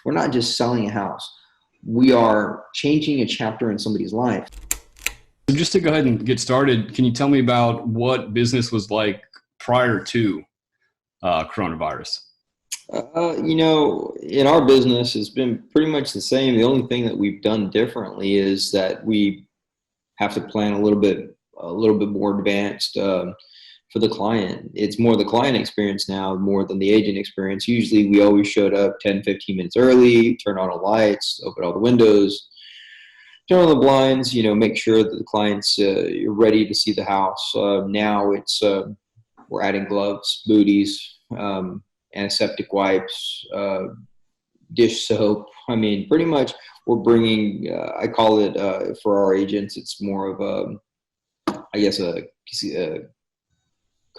we're not just selling a house. We are changing a chapter in somebody's life. So just to go ahead and get started, can you tell me about what business was like prior to coronavirus? In our business, it's been pretty much the same. The only thing that we've done differently is that we have to plan a little bit more advanced for the client. It's more the client experience now more than the agent experience. Usually we always showed up 10, 15 minutes early, turn on the lights, open all the windows, turn on the blinds, make sure that the client's ready to see the house. Now we're adding gloves, booties, antiseptic wipes, dish soap. I mean, pretty much we're bringing, I call it, for our agents, it's more of a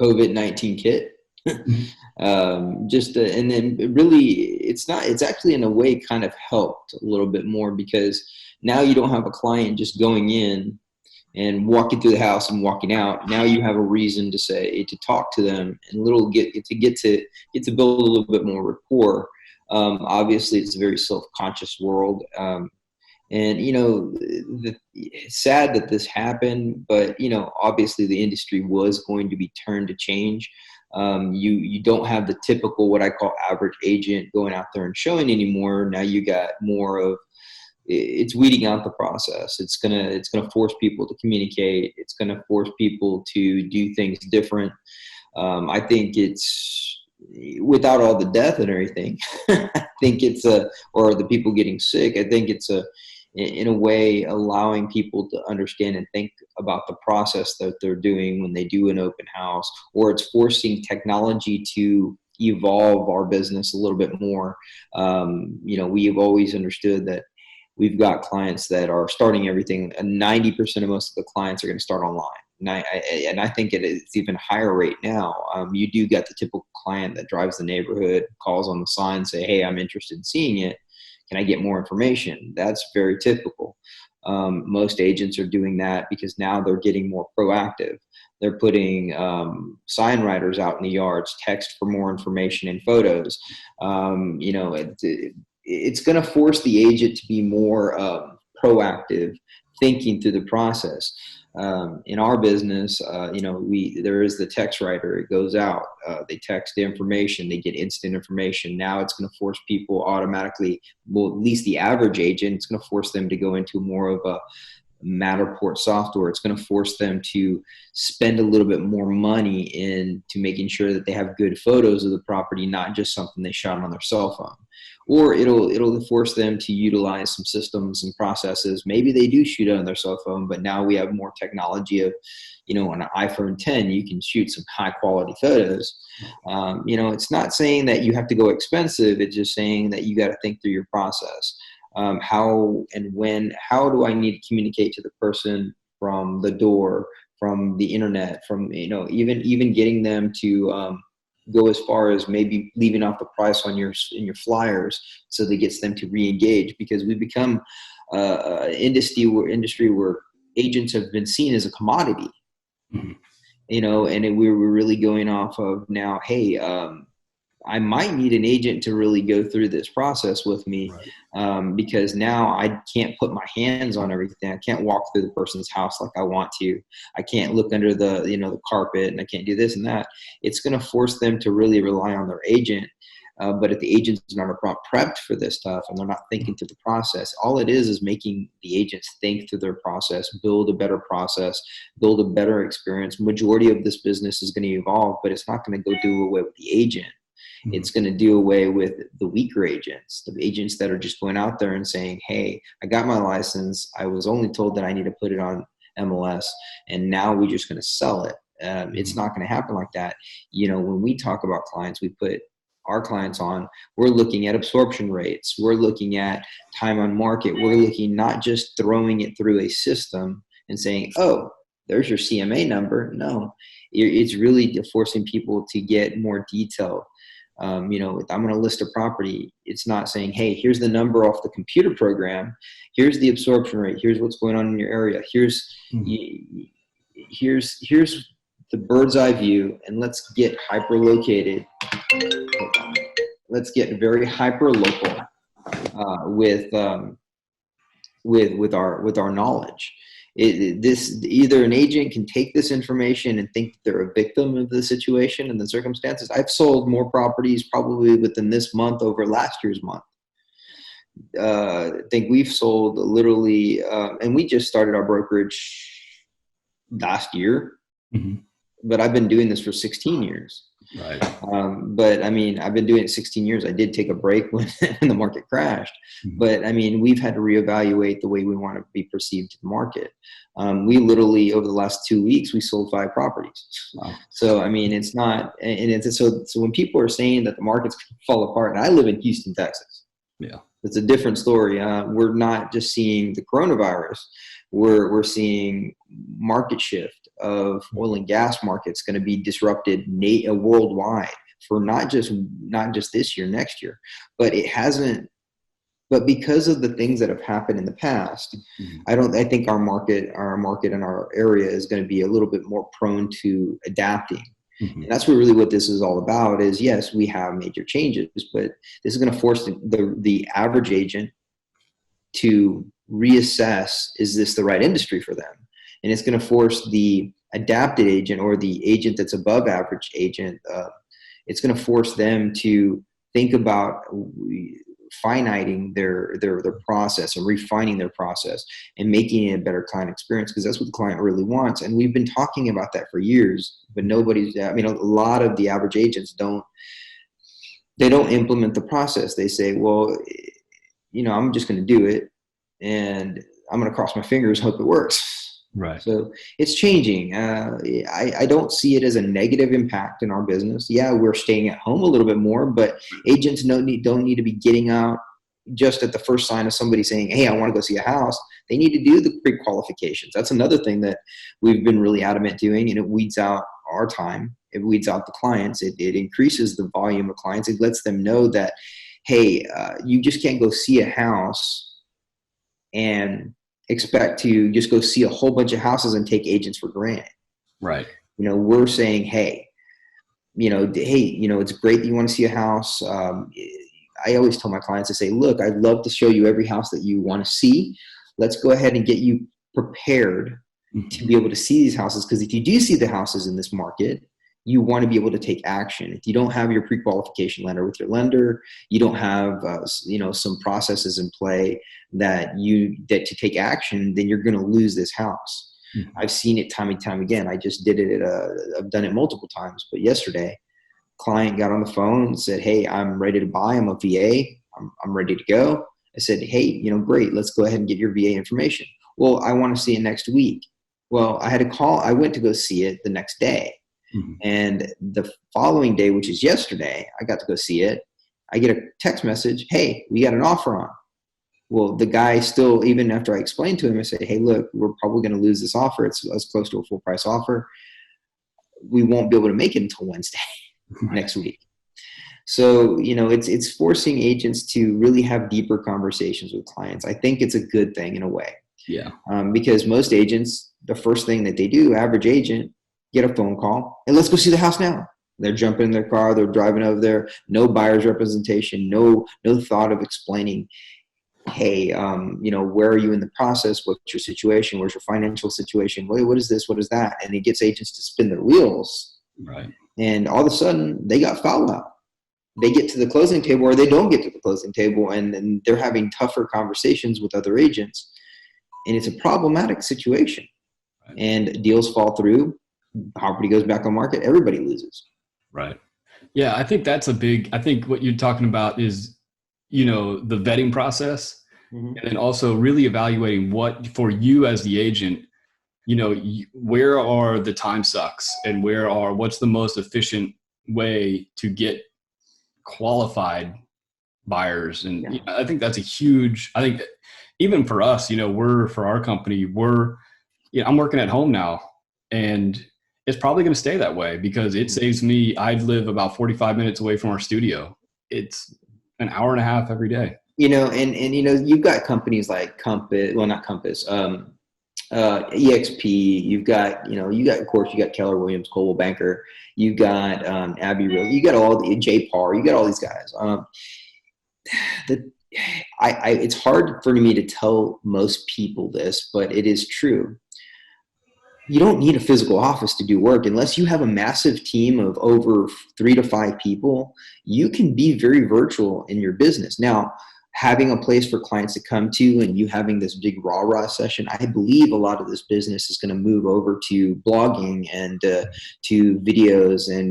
COVID-19 kit. And then really, it's actually in a way kind of helped a little bit more because now you don't have a client just going in and walking through the house and walking out. Now you have a reason to talk to them and get to build a little bit more rapport. Obviously, it's a very self-conscious world. It's sad that this happened, but obviously the industry was going to be turned to change. You don't have the typical, what I call average agent going out there and showing anymore. Now you got more of, it's weeding out the process. It's gonna force people to communicate. It's gonna force people to do things different. I think it's, without all the death and everything, I think or the people getting sick, I think it's in a way allowing people to understand and think about the process that they're doing when they do an open house, or it's forcing technology to evolve our business a little bit more. We have always understood that we've got clients that are starting everything, and 90% of most of the clients are going to start online. And I think it's even higher rate now. You do get the typical client that drives the neighborhood, calls on the sign, say, hey, I'm interested in seeing it. Can I get more information? That's very typical. Most agents are doing that because now they're getting more proactive. They're putting sign writers out in the yards, text for more information and photos. It's going to force the agent to be more proactive, thinking through the process. In our business, there is the text writer. It goes out. They text the information. They get instant information. Now it's going to force people automatically, well, at least the average agent, it's going to force them to go into more of a Matterport software. It's going to force them to spend a little bit more money into making sure that they have good photos of the property, not just something they shot on their cell phone. Or it'll force them to utilize some systems and processes. Maybe they do shoot it on their cell phone, but now we have more technology of, on an iPhone 10, you can shoot some high quality photos. It's not saying that you have to go expensive. It's just saying that you got to think through your process. How do I need to communicate to the person from the door, from the internet, from, even getting them to go as far as maybe leaving off the price on in your flyers so that gets them to re-engage, because we become an industry where agents have been seen as a commodity. Mm-hmm. We're really going off of now, hey, I might need an agent to really go through this process with me. Right. Because now I can't put my hands on everything. I can't walk through the person's house like I want to. I can't look under the carpet, and I can't do this and that. It's going to force them to really rely on their agent. But if the agent's not prepped for this stuff and they're not thinking through the process, all it is making the agents think through their process, build a better process, build a better experience. Majority of this business is going to evolve, but it's not going to go do away with the agent. It's going to do away with the weaker agents, the agents that are just going out there and saying, hey, I got my license. I was only told that I need to put it on MLS, and now we're just going to sell it. It's not going to happen like that. When we talk about clients, we put our clients on, we're looking at absorption rates. We're looking at time on market. We're looking not just throwing it through a system and saying, oh, there's your CMA number. No, it's really forcing people to get more detailed. If I'm going to list a property, it's not saying, hey, here's the number off the computer program. Here's the absorption rate. Here's what's going on in your area. Here's the bird's eye view, and let's get hyper located. Let's get very hyper local. with our knowledge. This either an agent can take this information and think they're a victim of the situation and the circumstances. I've sold more properties probably within this month over last year's month. I think we've sold literally, and we just started our brokerage last year, but I've been doing this for 16 years. Right. But I mean, I've been doing it 16 years. I did take a break when the market crashed, but I mean, we've had to reevaluate the way we want to be perceived to the market. We literally, over the last 2 weeks, we sold 5 properties. Wow. So, I mean, it's not, and it's so when people are saying that the market's going to fall apart, and I live in Houston, Texas. Yeah. It's a different story. We're not just seeing the coronavirus. We're seeing market shift of oil and gas markets going to be disrupted worldwide for not just this year, next year, but it hasn't. But because of the things that have happened in the past, I think our market and our area is going to be a little bit more prone to adapting. And that's really what this is all about is, yes, we have major changes, but this is going to force the average agent to reassess, is this the right industry for them? And it's going to force the adapted agent or the agent that's above average agent, it's going to force them to think about finiting their process and refining their process and making it a better client experience, because that's what the client really wants. And we've been talking about that for years, but a lot of the average agents don't implement the process. They say, well, I'm just going to do it and I'm going to cross my fingers, hope it works. Right. So it's changing. I don't see it as a negative impact in our business. Yeah, we're staying at home a little bit more, but agents don't need to be getting out just at the first sign of somebody saying, hey, I want to go see a house. They need to do the pre-qualifications. That's another thing that we've been really adamant doing, and it weeds out our time. It weeds out the clients. It increases the volume of clients. It lets them know that, hey, you just can't go see a house and expect to just go see a whole bunch of houses and take agents for granted. Right. We're saying, hey, it's great that you want to see a house. I always tell my clients to say, look, I'd love to show you every house that you want to see. Let's go ahead and get you prepared to be able to see these houses. Because if you do see the houses in this market, you want to be able to take action. If you don't have your pre-qualification letter with your lender, you don't have, some processes in play that to take action, then you're going to lose this house. I've seen it time and time again. I just did it I've done it multiple times, but yesterday, client got on the phone and said, hey, I'm ready to buy. I'm a VA. I'm ready to go. I said, hey, great. Let's go ahead and get your VA information. Well, I want to see it next week. Well, I had to call. I went to go see it the next day. And the following day, which is yesterday, I got to go see it. I get a text message, hey, we got an offer on. Well, the guy still, even after I explained to him, I said, hey, look, we're probably going to lose this offer. It's as close to a full price offer. We won't be able to make it until Wednesday next week. So, it's forcing agents to really have deeper conversations with clients. I think it's a good thing in a way. Yeah. Because most agents, the first thing that they do, average agent, get a phone call and let's go see the house now. They're jumping in their car. They're driving over there. No buyer's representation. No thought of explaining, hey, where are you in the process? What's your situation? Where's your financial situation? What is this? What is that? And it gets agents to spin their wheels. Right. And all of a sudden they got fouled out. They get to the closing table or they don't get to the closing table, and they're having tougher conversations with other agents. And it's a problematic situation. Right. And deals fall through. Property goes back on market. Everybody loses. Right. Yeah. I think I think what you're talking about is, the vetting process, and then also really evaluating what for you as the agent, where are the time sucks and what's the most efficient way to get qualified buyers. And I think that's I think even for us, for our company, I'm working at home now, and it's probably going to stay that way because it saves me. I live about 45 minutes away from our studio. It's an hour and a half every day. You've got companies like Compass, well, not Compass, EXP. You've got, of course, you got Keller Williams, Coldwell Banker. You got Abbey Road. You got all the JPAR. You got all these guys. it's hard for me to tell most people this, but it is true. You don't need a physical office to do work unless you have a massive team of over 3 to 5 people. You can be very virtual in your business. Now, having a place for clients to come to and you having this big rah-rah session, I believe a lot of this business is going to move over to blogging and to videos and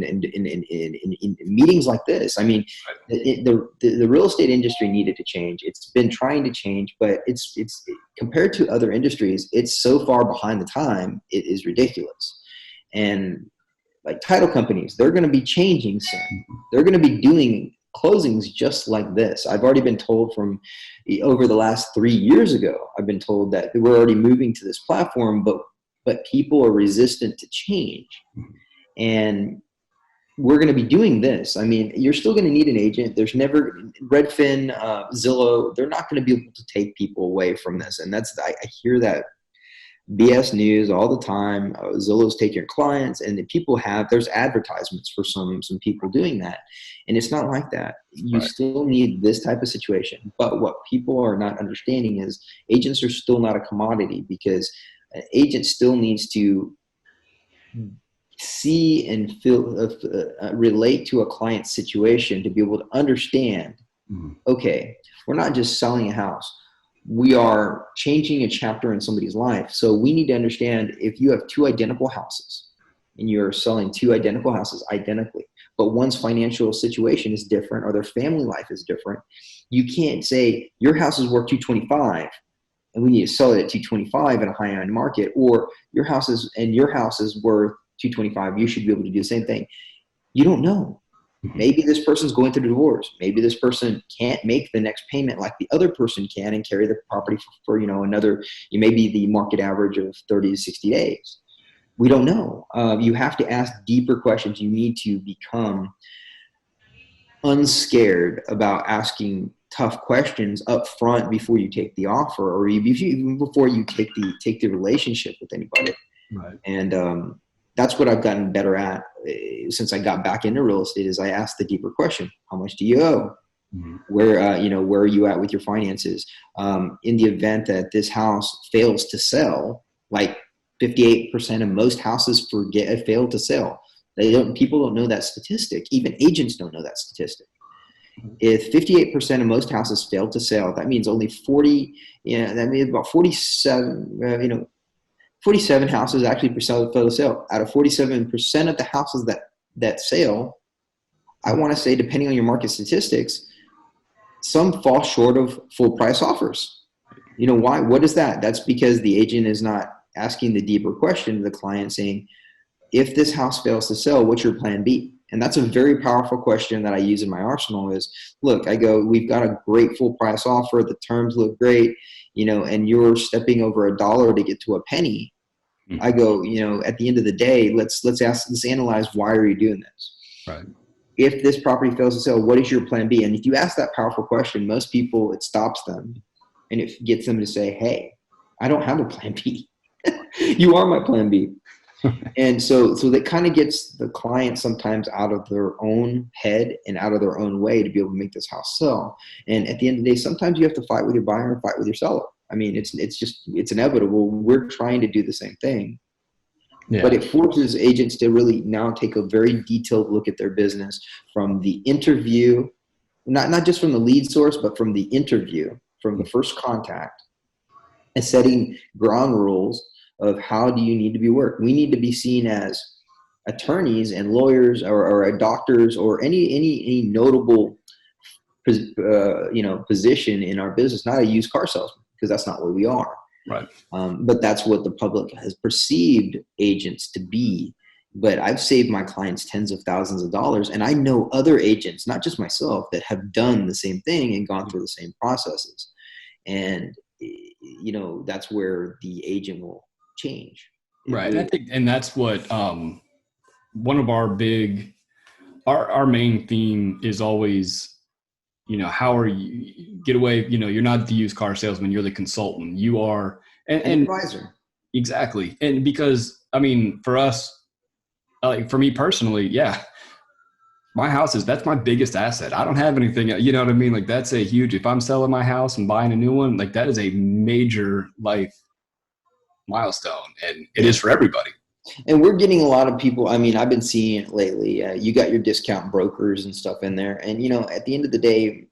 meetings like this. I mean, the real estate industry needed to change. It's been trying to change, but it's compared to other industries, it's so far behind the time, it is ridiculous. And like title companies, they're going to be changing soon. They're going to be doing closings just like this. I've already been told from over the last 3 years ago, I've been told that we're already moving to this platform, but people are resistant to change. And we're going to be doing this. I mean, you're still going to need an agent. There's never Redfin, Zillow, they're not going to be able to take people away from this. And I hear that BS news all the time. Zillow's taking your clients, and there's advertisements for some people doing that. And it's not like that. You still need this type of situation. But what people are not understanding is agents are still not a commodity, because an agent still needs to see and feel, relate to a client's situation to be able to understand, okay, we're not just selling a house. We are changing a chapter in somebody's life. So we need to understand, if you have 2 identical houses and you're selling 2 identical houses identically, but one's financial situation is different or their family life is different, you can't say your house is worth 225 and we need to sell it at 225 in a high-end market, or your house is worth 225. You should be able to do the same thing. You don't know. Maybe this person's going through a divorce. Maybe this person can't make the next payment like the other person can and carry the property for another, maybe the market average of 30 to 60 days. We don't know. You have to ask deeper questions. You need to become unscared about asking tough questions up front before you take the offer, or even before you take the relationship with anybody. Right. And that's what I've gotten better at since I got back into real estate, is I ask the deeper question: how much do you owe? Where are you at with your finances? In the event that this house fails to sell, like 58% of most houses fail to sell. People don't know that statistic. Even agents don't know that statistic. If 58% of most houses fail to sell, that means only 40, that means about 47, 47 houses actually fail to sell. Out of 47% of the houses that sell, I want to say, depending on your market statistics, some fall short of full price offers. Why? What is that? That's because the agent is not asking the deeper question to the client, saying, if this house fails to sell, what's your plan B? And that's a very powerful question that I use in my arsenal is, look, I go, we've got a great full price offer. The terms look great, and you're stepping over $1 to get to a penny. I go, at the end of the day, let's analyze, why are you doing this? Right. If this property fails to sell, what is your plan B? And if you ask that powerful question, most people, it stops them and it gets them to say, hey, I don't have a plan B. You are my plan B. And so that kind of gets the client sometimes out of their own head and out of their own way to be able to make this house sell. And at the end of the day, sometimes you have to fight with your buyer and fight with your seller. I mean, it's inevitable. We're trying to do the same thing. Yeah. But it forces agents to really now take a very detailed look at their business from the interview, not just from the lead source, but from the interview, from the first contact, and setting ground rules of how do you need to be worked. We need to be seen as attorneys and lawyers or doctors or any notable position in our business, not a used car salesman, because that's not what we are. Right. But that's what the public has perceived agents to be. But I've saved my clients tens of thousands of dollars, and I know other agents, not just myself, that have done the same thing and gone through the same processes. And that's where the agent will change. Right. I think, and that's what one of our main theme is always, how are you get away? You're not the used car salesman, you're the consultant. You are an advisor. Exactly. And because, I mean, for us, like for me personally, yeah, my house that's my biggest asset. I don't have anything, you know what I mean? Like that's a huge, if I'm selling my house and buying a new one, like that is a major life milestone, and it Yeah. is for everybody. And we're getting a lot of people. I mean, I've been seeing it lately. You got your discount brokers and stuff in there. And, at the end of the day,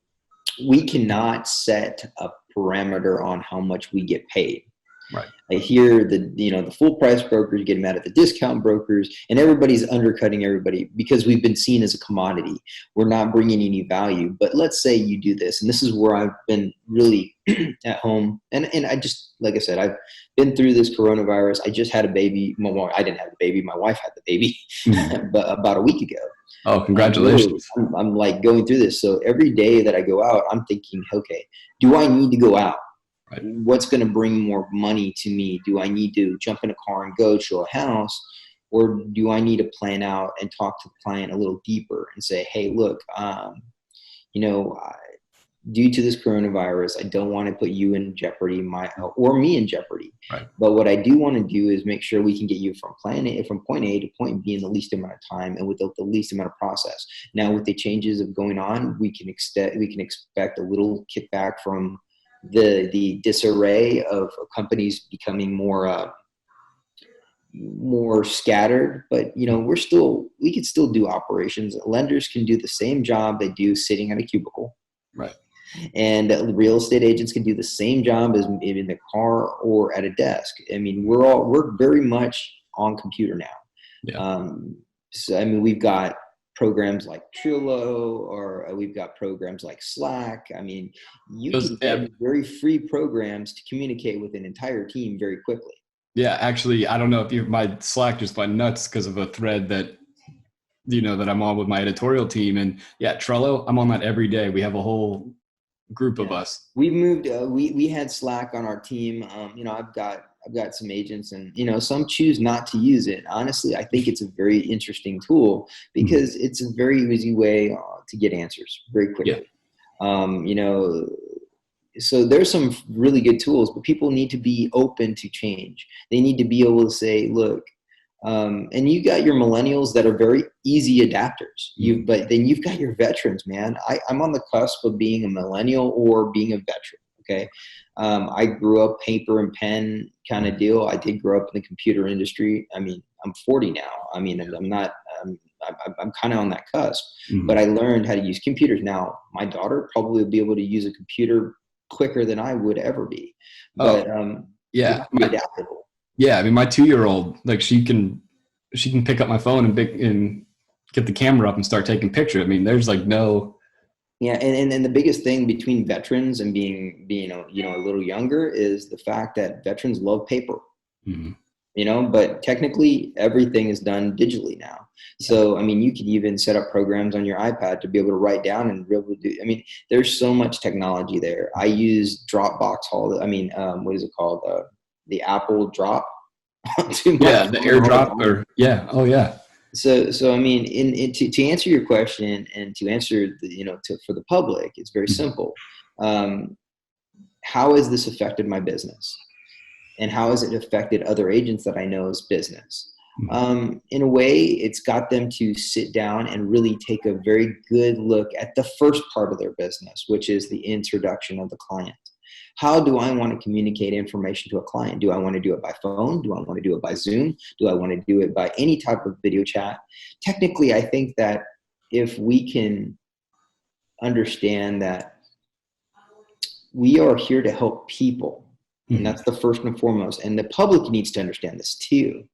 we cannot set a parameter on how much we get paid. Right. I hear the full price brokers get mad at the discount brokers, and everybody's undercutting everybody because we've been seen as a commodity. We're not bringing any value. But let's say you do this, and this is where I've been really at home. And I just, like I said, I've been through this coronavirus. I just had a baby. Well, I didn't have the baby. My wife had the baby, but about a week ago. Oh, Literally, congratulations. I'm like going through this. So every day that I go out, I'm thinking, okay, do I need to go out? Right. What's going to bring more money to me? Do I need to jump in a car and go to a house, or do I need to plan out and talk to the client a little deeper and say, hey, look, due to this coronavirus, I don't want to put you in jeopardy, or me in jeopardy. Right. But what I do want to do is make sure we can get you from point A to point B in the least amount of time and with the least amount of process. Now, with the changes of going on, we can expect a little kickback from the disarray of companies becoming more scattered, but we can still do operations. Lenders can do the same job they do sitting at a cubicle, Right. and real estate agents can do the same job as in the car or at a desk. I mean, we're very much on computer now. Yeah. So I mean, we've got programs like Trello, or we've got programs like Slack. I mean, you can get very free programs to communicate with an entire team very quickly. Yeah, actually, I don't know if my Slack just went nuts because of a thread that that I'm on with my editorial team, and yeah, Trello, I'm on that every day. We have a whole group of us. We moved. We had Slack on our team. I've got some agents, and some choose not to use it. Honestly, I think it's a very interesting tool because it's a very easy way to get answers very quickly. Yeah. So there's some really good tools, but people need to be open to change. They need to be able to say, look, and you got your millennials that are very easy adapters. But then you've got your veterans, man. I'm on the cusp of being a millennial or being a veteran. Okay. I grew up paper and pen kind of deal. I did grow up in the computer industry. I mean, I'm 40 now. I mean, I'm kind of on that cusp, but I learned how to use computers. Now, my daughter probably will be able to use a computer quicker than I would ever be. But yeah, adaptable. Yeah, I mean, my 2-year-old, like she can pick up my phone and get the camera up and start taking pictures. I mean, there's like no. Yeah, and the biggest thing between veterans and being a little younger is the fact that veterans love paper. But technically everything is done digitally now. So, I mean, you could even set up programs on your iPad to be able to write down and be able to do, I mean, there's so much technology there. I use Dropbox what is it called? The Apple Drop. The AirDrop oh yeah. So I mean, to answer your question and to answer for the public, it's very simple. How has this affected my business? And how has it affected other agents that I know's business? In a way, it's got them to sit down and really take a very good look at the first part of their business, which is the introduction of the client. How do I want to communicate information to a client? Do I want to do it by phone? Do I want to do it by Zoom? Do I want to do it by any type of video chat? Technically, I think that if we can understand that we are here to help people, and that's the first and foremost. And the public needs to understand this too.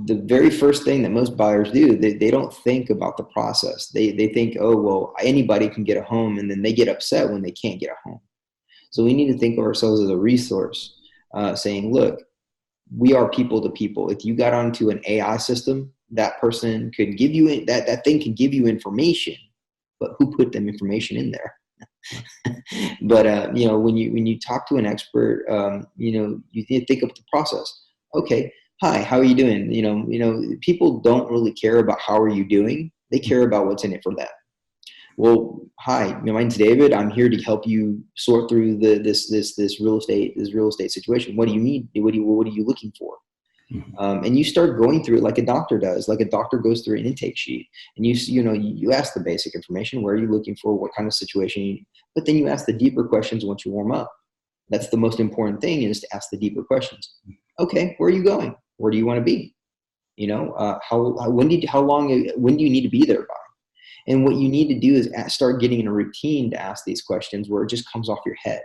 The very first thing that most buyers do, they don't think about the process. They think, oh, well, anybody can get a home, and then they get upset when they can't get a home. So we need to think of ourselves as a resource, saying, look, we are people to people. If you got onto an AI system, that person could give you that thing can give you information, but who put them information in there? But when you talk to an expert, you think of the process. Okay, hi, how are you doing? People don't really care about how are you doing. They care about what's in it for them. Well, hi, my name's David. I'm here to help you sort through this real estate situation. What do you need? What are you looking for? And you start going through it like a doctor does, like a doctor goes through an intake sheet, and you ask the basic information. Where are you looking for? What kind of situation? But then you ask the deeper questions once you warm up. That's the most important thing, is to ask the deeper questions. Okay, where are you going? Where do you want to be? When do you need to be there by? And what you need to do is start getting in a routine to ask these questions where it just comes off your head.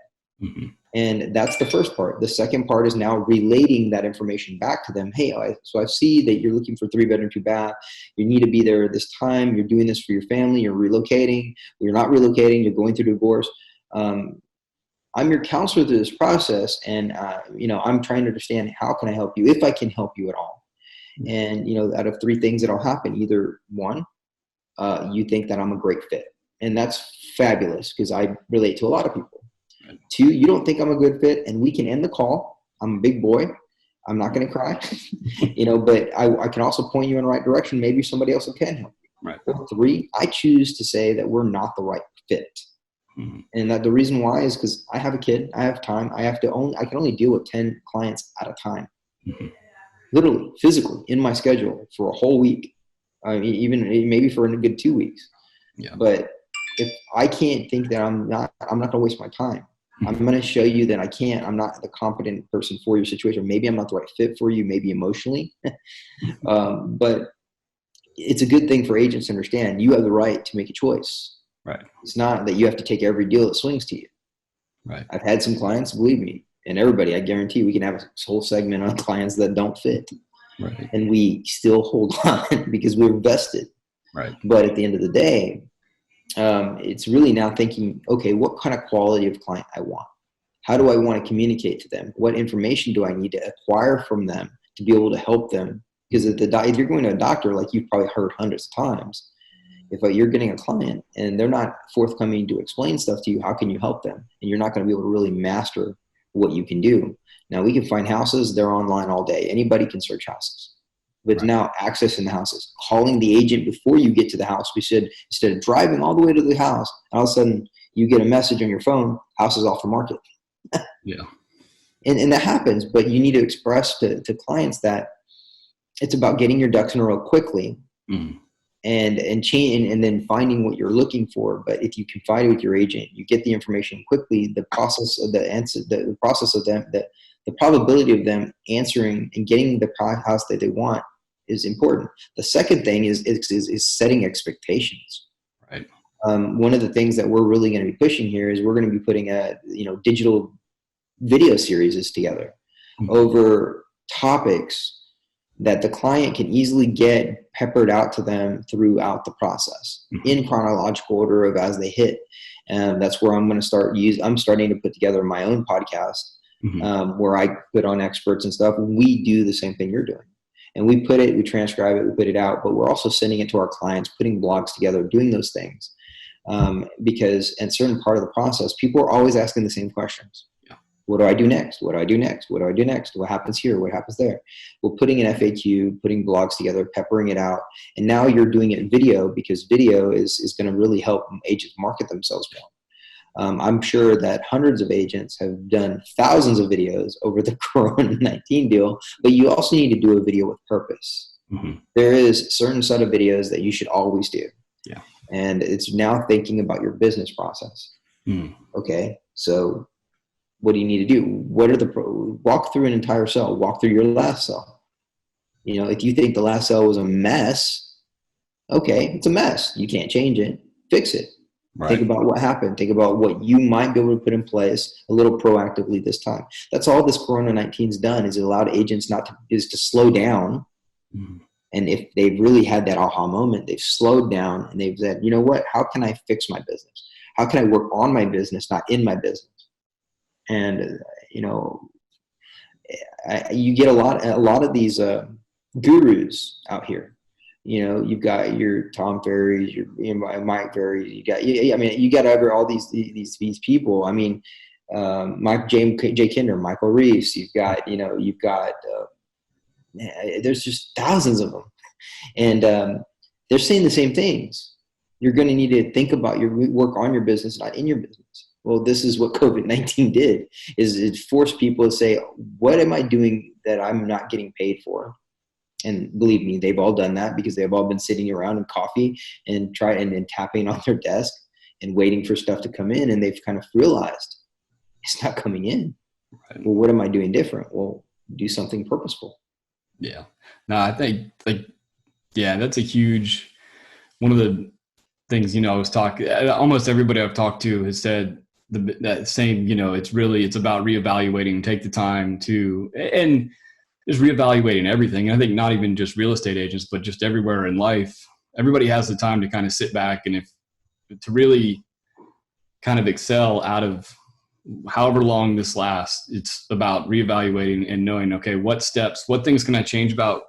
And that's the first part. The second part is now relating that information back to them. Hey, so I see that you're looking for 3-bedroom, 2-bath. You need to be there at this time. You're doing this for your family. You're relocating. You're not relocating. You're going through divorce. I'm your counselor through this process. And, I'm trying to understand, how can I help you, if I can help you at all? And, out of 3 things that'll happen, either 1, you think that I'm a great fit. And that's fabulous, because I relate to a lot of people. 2, you don't think I'm a good fit, and we can end the call. I'm a big boy. I'm not going to cry, but I can also point you in the right direction. Maybe somebody else can help you. Right. Or 3, I choose to say that we're not the right fit. And that the reason why is because I have a kid, I have time. I can only deal with 10 clients at a time, literally, physically, in my schedule for a whole week. I mean, even maybe for a good 2 weeks. Yeah. But if I can't think that I'm not going to waste my time. I'm going to show you that I'm not the competent person for your situation. Maybe I'm not the right fit for you, maybe emotionally. But it's a good thing for agents to understand you have the right to make a choice. Right. It's not that you have to take every deal that swings to you. Right. I've had some clients, believe me, and everybody, I guarantee we can have a whole segment on clients that don't fit. Right. And we still hold on because we're vested. Right. But at the end of the day, it's really now thinking, okay, what kind of quality of client I want? How do I want to communicate to them? What information do I need to acquire from them to be able to help them? Because if you're going to a doctor, like you've probably heard hundreds of times, if you're getting a client and they're not forthcoming to explain stuff to you, how can you help them? And you're not going to be able to really master what you can do. Now, we can find houses. They're online all day. Anybody can search houses. But now accessing the houses, calling the agent before you get to the house. We said, instead of driving all the way to the house, all of a sudden you get a message on your phone, house is off the market. Yeah. And that happens, but you need to express to clients that it's about getting your ducks in a row quickly and change, and then finding what you're looking for. But if you confide with your agent, you get the information quickly, the process of the answer, the process of them, the probability of them answering and getting the house that they want is important. The second thing is setting expectations. Right. One of the things that we're really going to be pushing here is we're going to be putting digital video series together over topics that the client can easily get peppered out to them throughout the process in chronological order of as they hit. And that's where I'm going to I'm starting to put together my own podcast where I put on experts and stuff. We do the same thing you're doing. And we transcribe it, we put it out, but we're also sending it to our clients, putting blogs together, doing those things. Because in a certain part of the process, people are always asking the same questions. Yeah. What do I do next? What do I do next? What do I do next? What happens here? What happens there? We're putting an FAQ, putting blogs together, peppering it out. And now you're doing it in video, because video is going to really help agents market themselves more. I'm sure that hundreds of agents have done thousands of videos over the Corona-19 deal, but you also need to do a video with purpose. There is a certain set of videos that you should always do. Yeah. And it's now thinking about your business process. Okay, so what do you need to do? What are walk through an entire cell, walk through your last cell. If you think the last cell was a mess, okay, it's a mess. You can't change it, fix it. Right. Think about what happened. Think about what you might be able to put in place a little proactively this time. That's all this Corona-19's done, is it allowed agents to slow down. And if they've really had that aha moment, they've slowed down and they've said, you know what, how can I fix my business? How can I work on my business, not in my business? And, you get a lot of these gurus out here. You've got your Tom Ferrys, your Mike Ferrys. You got all these people. I mean, Jay Kinder, Michael Reeves. You've got there's just thousands of them, and they're saying the same things. You're going to need to think about your work on your business, not in your business. Well, this is what COVID-19 did, is it forced people to say, what am I doing that I'm not getting paid for. And believe me, they've all done that because they've all been sitting around in coffee and tapping on their desk and waiting for stuff to come in. And they've kind of realized it's not coming in. Right. Well, what am I doing different? Well, do something purposeful. Yeah. No, I think that's a huge, one of the things, I was talking, almost everybody I've talked to has said that same, it's about reevaluating, take the time to, and just reevaluating everything. And I think not even just real estate agents, but just everywhere in life, everybody has the time to kind of sit back and to really kind of excel out of however long this lasts. It's about reevaluating and knowing, okay, what things can I change about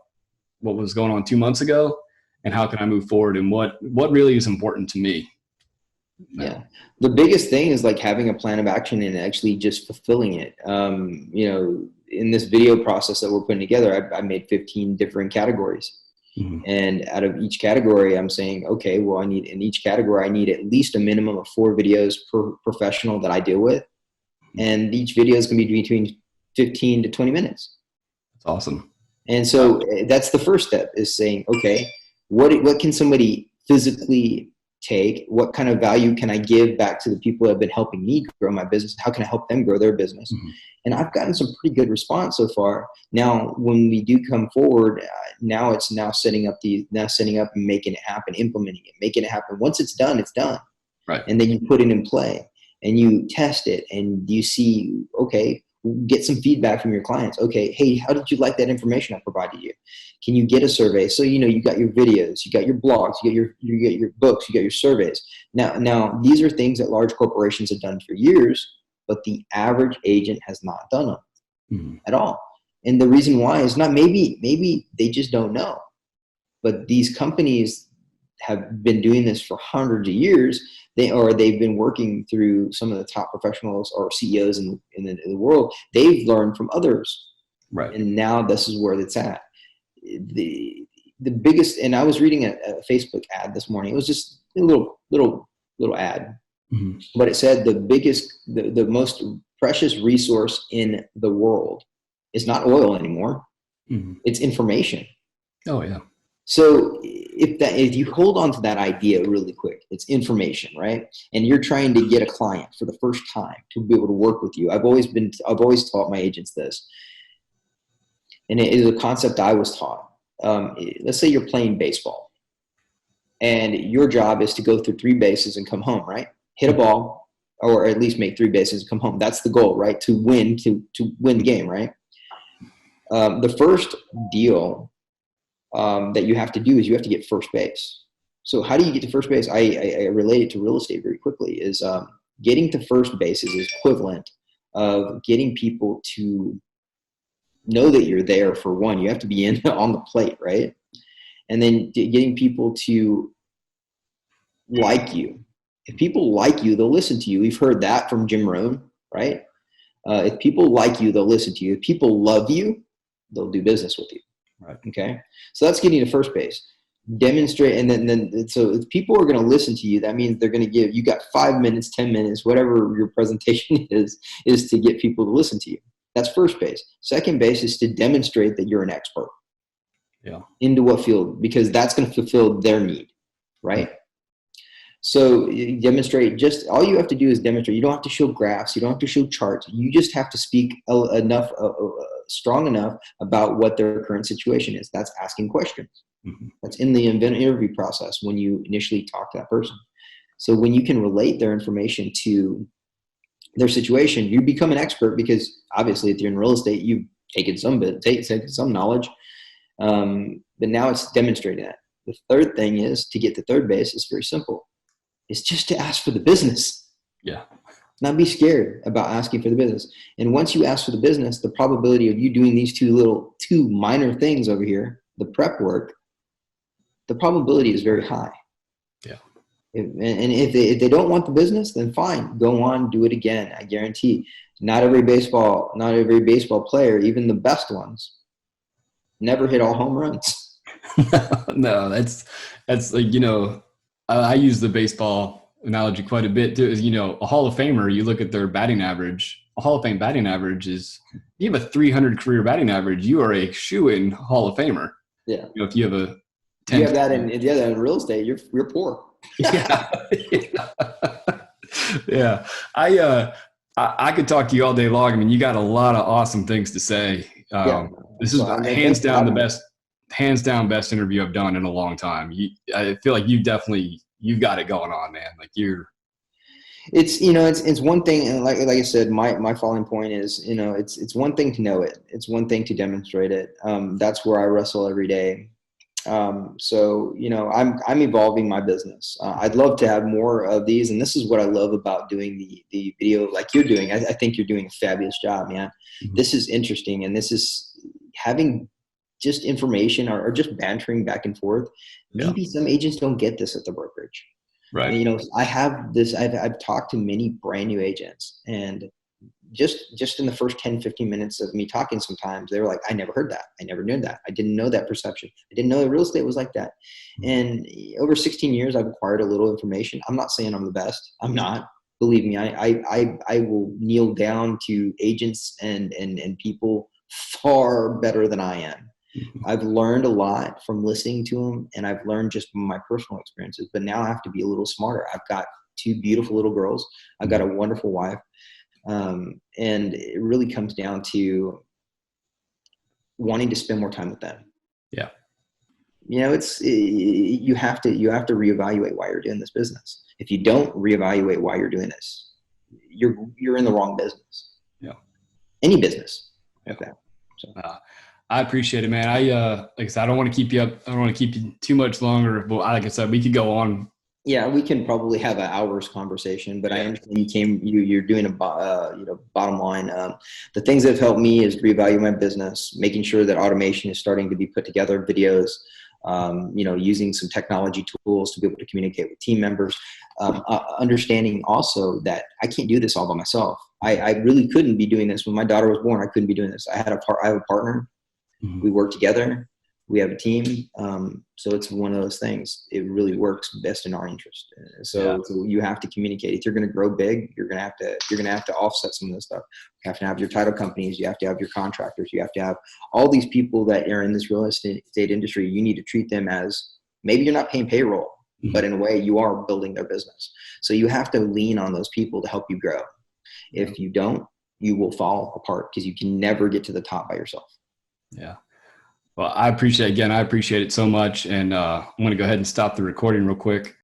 what was going on 2 months ago, and how can I move forward, and what really is important to me. Yeah. The biggest thing is like having a plan of action and actually just fulfilling it. In this video process that we're putting together, I made 15 different categories. Mm-hmm. And out of each category, I'm saying, okay, well, in each category, I need at least a minimum of 4 videos per professional that I deal with. And each video is going to be between 15 to 20 minutes. That's awesome. And so that's the first step, is saying, okay, what can somebody physically take? What kind of value can I give back to the people that have been helping me grow my business? How can I help them grow their business? Mm-hmm. And I've gotten some pretty good response so far. Now, when we do come forward, now it's setting up and making it happen, implementing it, making it happen. Once it's done, it's done. Right. And then you put it in play and you test it and you see, okay, get some feedback from your clients. Okay, hey, how did you like that information I provided you? Can you get a survey? So, you got your videos, you got your blogs, you get your books, you got your surveys. Now these are things that large corporations have done for years, but the average agent has not done them at all. And the reason why is not maybe they just don't know. But these companies have been doing this for hundreds of years. They've been working through some of the top professionals or CEOs in the world. They've learned from others. Right. And now this is where it's at. The biggest, and I was reading a Facebook ad this morning. It was just a little ad. Mm-hmm. But it said the most precious resource in the world is not oil anymore. Mm-hmm. It's information. Oh yeah. So if you hold on to that idea really quick, it's information, right? And you're trying to get a client for the first time to be able to work with you. I've always taught my agents this, and it is a concept I was taught. Let's say you're playing baseball, and your job is to go through 3 bases and come home, right? Hit a ball, or at least make 3 bases and come home. That's the goal, right? To win the game, right? The first deal that you have to do is you have to get first base. So how do you get to first base? I relate it to real estate very quickly. Is getting to first base is equivalent of getting people to know that you're there. For one, you have to be in on the plate, right? And then getting people to like you. If people like you, they'll listen to you. We've heard that from Jim Rohn, right? If people like you, they'll listen to you. If people love you, they'll do business with you. Right. Okay. So that's getting to first base. Demonstrate. And then so if people are going to listen to you, that means they're going to give, you got 5 minutes, 10 minutes, whatever your presentation is to get people to listen to you. That's first base. Second base is to demonstrate that you're an expert. Yeah. Into what field? Because that's going to fulfill their need. Right. So you demonstrate, just all you have to do is demonstrate. You don't have to show graphs. You don't have to show charts. You just have to speak strong enough about what their current situation is. That's asking questions. Mm-hmm. That's in the interview process when you initially talk to that person. So when you can relate their information to their situation, you become an expert, because obviously if you're in real estate, you've taken some knowledge. But now it's demonstrating that. The third thing is to get to third base. It's very simple. It's just to ask for the business. Yeah. Not be scared about asking for the business. And once you ask for the business, the probability of you doing these two minor things over here, the prep work, the probability is very high. Yeah. If they don't want the business, then fine, go on, do it again. I guarantee not every baseball player, even the best ones, never hit all home runs. No, that's like, I use the baseball analogy quite a bit too. Is, a Hall of Famer, you look at their batting average. A Hall of Fame batting average is, you have a 300 career batting average, you are a shoo-in Hall of Famer. Yeah. You know, if you have a 10, you have that in real estate, you're poor. Yeah. Yeah. I could talk to you all day long. I mean, you got a lot of awesome things to say. Yeah. This is hands down best interview I've done in a long time. I feel like you've got it going on, man. Like it's one thing, and like I said, my falling point is, it's one thing to know it. It's one thing to demonstrate it. That's where I wrestle every day. So, I'm evolving my business. I'd love to have more of these. And this is what I love about doing the video like you're doing. I think you're doing a fabulous job, man. Mm-hmm. This is interesting. And this is having just information or just bantering back and forth. Maybe some agents don't get this at the brokerage. Right. I have this, I've talked to many brand new agents, and just in the first 10, 15 minutes of me talking, sometimes they were like, I never heard that. I never knew that. I didn't know that perception. I didn't know that real estate was like that. And over 16 years, I've acquired a little information. I'm not saying I'm the best. I'm not. Believe me, I will kneel down to agents and people far better than I am. I've learned a lot from listening to them, and I've learned just from my personal experiences, but now I have to be a little smarter. I've got 2 beautiful little girls. I've got a wonderful wife. And it really comes down to wanting to spend more time with them. Yeah. You have to reevaluate why you're doing this business. If you don't reevaluate why you're doing this, you're in the wrong business. Yeah. Any business. Yeah. Like that. So. I appreciate it, man. Like I said, I don't want to keep you up. I don't want to keep you too much longer. But like I said, we could go on. Yeah, we can probably have an hour's conversation, but I understand you're doing a bottom line. The things that have helped me is reevaluate my business, making sure that automation is starting to be put together, videos, using some technology tools to be able to communicate with team members, understanding also that I can't do this all by myself. I really couldn't be doing this when my daughter was born. I couldn't be doing this. I have a partner. Mm-hmm. We work together. We have a team. So it's one of those things. It really works best in our interest. So you have to communicate. If you're going to grow big, you're going to have to offset some of this stuff. You have to have your title companies. You have to have your contractors. You have to have all these people that are in this real estate industry. You need to treat them as, maybe you're not paying payroll, mm-hmm. but in a way you are building their business. So you have to lean on those people to help you grow. If you don't, you will fall apart, because you can never get to the top by yourself. Yeah. Well, I appreciate it so much. And I'm going to go ahead and stop the recording real quick.